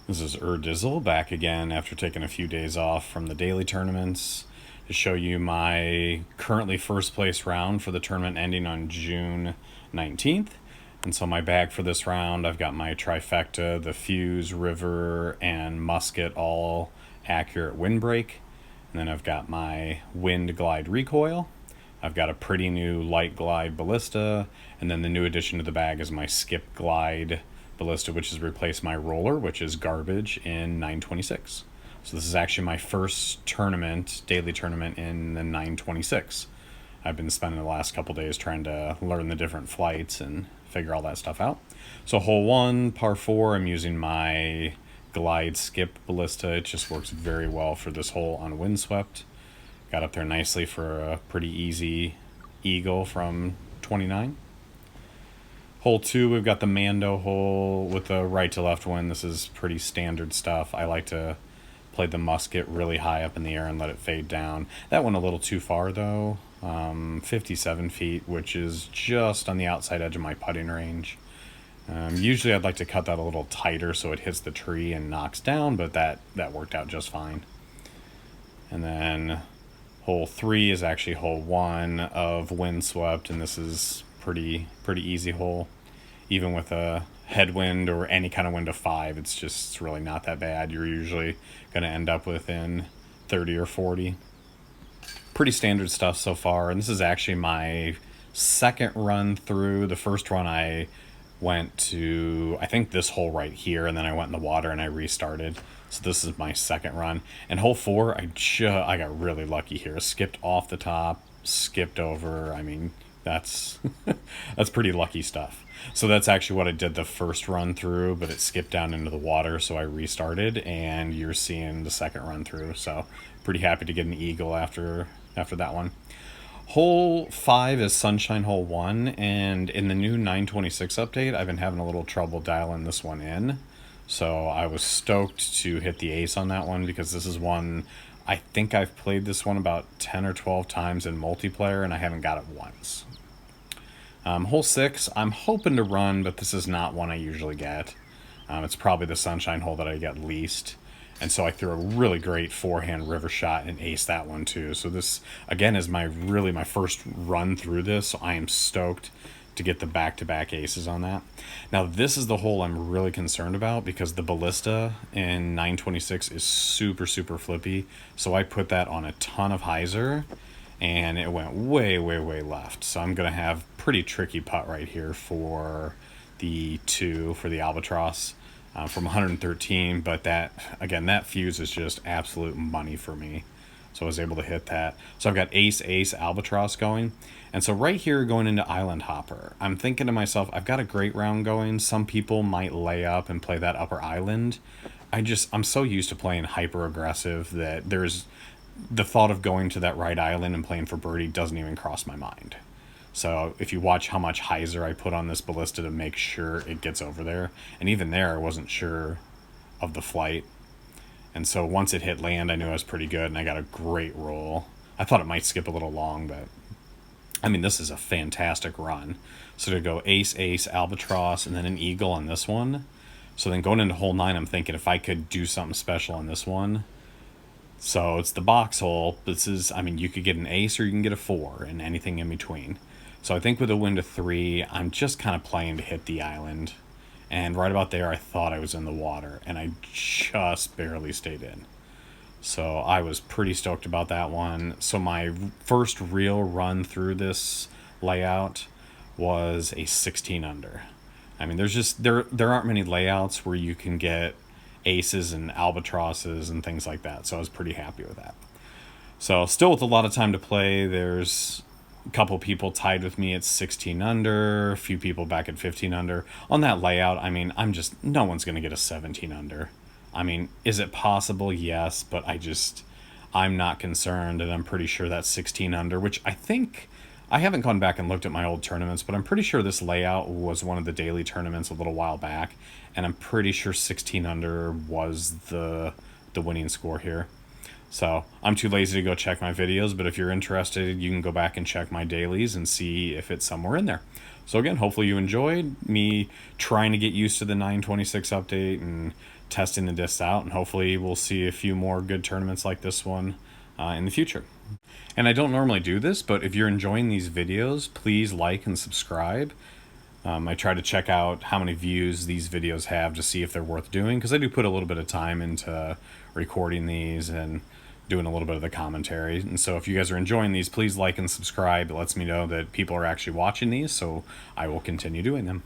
This is Urdizzle back again after taking a few days off from the daily tournaments to show you my currently first place round for the tournament ending on June 19th. And so my bag for this round, I've got my trifecta, the fuse, river, and musket all accurate windbreak. And then I've got my wind glide recoil. I've got a pretty new light glide ballista, and then the new addition to the bag is my skip glide ballista, which has replaced my roller, which is garbage in 926. So this is actually my first tournament, daily tournament in the 926. I've been spending the last couple days trying to learn the different flights and figure all that stuff out. So hole 1, par 4, I'm using my glide skip ballista. It just works very well for this hole on windswept. Got up there nicely for a pretty easy eagle from 29. Hole 2, we've got the Mando hole with the right to left wind. This is pretty standard stuff. I like to play the musket really high up in the air and let it fade down. That went a little too far though, 57 feet, which is just on the outside edge of my putting range. Usually I'd like to cut that a little tighter so it hits the tree and knocks down, but that worked out just fine. And then hole 3 is actually hole 1 of windswept, and this is pretty easy hole. Even with a headwind or any kind of wind of 5, it's really not that bad. You're usually going to end up within 30 or 40. Pretty standard stuff so far, and this is actually my second run through. The first run I went to, I think, this hole right here, and then I went in the water and I restarted. So this is my second run. And hole 4, I got really lucky here. Skipped off the top, skipped over. I mean, that's that's pretty lucky stuff. So that's actually what I did the first run through, but it skipped down into the water, so I restarted, and you're seeing the second run through. So pretty happy to get an eagle after that one. Hole 5 is Sunshine Hole 1, and in the new 926 update, I've been having a little trouble dialing this one in. So I was stoked to hit the ace on that one, because this is one, I think I've played this one about 10 or 12 times in multiplayer, and I haven't got it once. Hole 6, I'm hoping to run, but this is not one I usually get. It's probably the Sunshine Hole that I get least. And so I threw a really great forehand river shot and aced that one too. So this, again, is my first run through this. So I am stoked to get the back-to-back aces on that. Now this is the hole I'm really concerned about, because the ballista in 926 is super flippy. So I put that on a ton of hyzer, and it went way left. So I'm going to have pretty tricky putt right here for the 2 for the albatross from 113. But that, again, that fuse is just absolute money for me. So I was able to hit that. So I've got ace albatross going. And so right here going into island hopper, I'm thinking to myself, I've got a great round going. Some people might lay up and play that upper island. I'm so used to playing hyper aggressive that there's the thought of going to that right island and playing for birdie doesn't even cross my mind. So if you watch how much hyzer I put on this ballista to make sure it gets over there, and even there I wasn't sure of the flight. And so once it hit land, I knew I was pretty good, and I got a great roll. I thought it might skip a little long, but I mean, this is a fantastic run. So to go ace, albatross, and then an eagle on this one. So then going into hole 9, I'm thinking if I could do something special on this one. So it's the box hole. This is, I mean, you could get an ace or you can get a 4 and anything in between. So I think with a wind of 3, I'm just kind of playing to hit the island. And right about there, I thought I was in the water, and I just barely stayed in. So I was pretty stoked about that one. So my first real run through this layout was a 16 under. I mean, there aren't many layouts where you can get aces and albatrosses and things like that. So I was pretty happy with that. So still with a lot of time to play, there's a couple people tied with me at 16 under, a few people back at 15 under. On that layout, I mean, no one's going to get a 17 under. I mean, is it possible? Yes, but I'm not concerned, and I'm pretty sure that's 16 under, which I think, I haven't gone back and looked at my old tournaments, but I'm pretty sure this layout was one of the daily tournaments a little while back, and I'm pretty sure 16 under was the winning score here. So I'm too lazy to go check my videos, but if you're interested, you can go back and check my dailies and see if it's somewhere in there. So again, hopefully you enjoyed me trying to get used to the 926 update and testing the discs out, and hopefully we'll see a few more good tournaments like this one in the future. And I don't normally do this, but if you're enjoying these videos, please like and subscribe. I try to check out how many views these videos have to see if they're worth doing, because I do put a little bit of time into recording these and doing a little bit of the commentary. And so if you guys are enjoying these, please like and subscribe. It lets me know that people are actually watching these, so I will continue doing them.